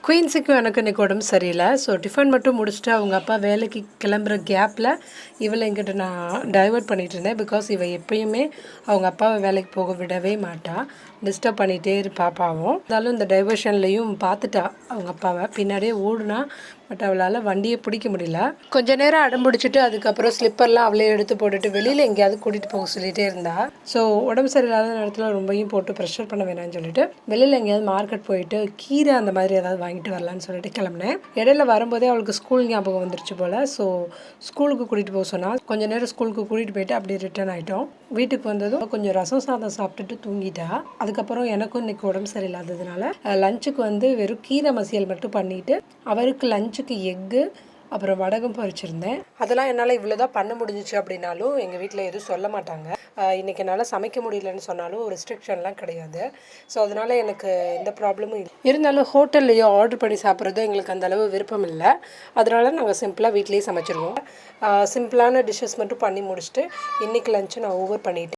குயின்ஸுக்கும் எனக்கு இன்றைக்கி உடம்பு சரியில்லை. ஸோ டிஃபன் மட்டும் முடிச்சுட்டு அவங்க அப்பா வேலைக்கு கிளம்புற கேப்பில் இவளை என்கிட்ட நான் டைவர்ட் பண்ணிகிட்டு இருந்தேன். பிகாஸ் இவள் எப்பயுமே அவங்க அப்பாவை வேலைக்கு போக விடவே மாட்டா, டிஸ்டர்ப் பண்ணிகிட்டே இருப்பா பாவம். இருந்தாலும் இந்த டைவர்ஷன்லேயும் பார்த்துட்டா அவங்க அப்பாவை, பின்னாடியே ஓடுனா. பட் அவளால் வண்டியை பிடிக்க முடியல. கொஞ்ச நேரம் அடம் பிடிச்சிட்டு அதுக்கப்புறம் ஸ்லிப்பர்லாம் அவளே எடுத்து போட்டுட்டு வெளியில் எங்கேயாவது கூட்டிகிட்டு போக சொல்லிகிட்டே இருந்தா. ஸோ உடம்பு சரியில்லாத நேரத்தில் ரொம்பவும் போட்டு ப்ரெஷர் பண்ண வேணாம்னு சொல்லிட்டு வெளியில் எங்கேயாவது மார்க்கெட் போயிட்டு கீரை அந்த மாதிரி ஏதாவது வாங்கிட்டு வரலான்னு சொல்லிட்டு கிளம்புனேன். இடையில வரும்போதே அவளுக்கு ஸ்கூல் ஞாபகம் வந்துருச்சு போல். ஸோ ஸ்கூலுக்கு கூட்டிகிட்டு போக சொன்னால் கொஞ்சம் நேரம் ஸ்கூலுக்கு கூட்டிகிட்டு போயிட்டு அப்படியே ரிட்டர்ன் ஆகிட்டோம். வீட்டுக்கு வந்ததும் கொஞ்சம் ரசம் சாதம் சாப்பிட்டுட்டு தூங்கிட்டா. அதுக்கப்புறம் எனக்கும் இன்றைக்கி உடம்பு சரியில்லாததுனால லஞ்சுக்கு வெறும் கீரை மசியல் மட்டும் பண்ணிவிட்டு அவருக்கு லஞ்சுக்கு எக்கு அப்புறம் வடகம் பொரிச்சிருந்தேன். அதெல்லாம் என்னால் இவ்வளோ தான் பண்ண முடிஞ்சிச்சு அப்படின்னாலும் எங்கள் வீட்டில் எதுவும் சொல்ல மாட்டாங்க. இன்றைக்கி என்னால் சமைக்க முடியலன்னு சொன்னாலும் ரெஸ்ட்ரிக்ஷன்லாம் கிடையாது. ஸோ அதனால் எனக்கு எந்த ப்ராப்ளமும் இல்லை. இருந்தாலும் ஹோட்டல்லையோ ஆர்டர் பண்ணி சாப்பிட்றதும் எங்களுக்கு அந்தளவு விருப்பம் இல்லை. அதனால் நாங்கள் சிம்பிளாக வீட்லேயே சமைச்சிருவோம். சிம்பிளான டிஷ்ஷஸ் மட்டும் பண்ணி முடிச்சுட்டு இன்றைக்கி லஞ்சு நான் ஓவர் பண்ணிவிட்டேன்.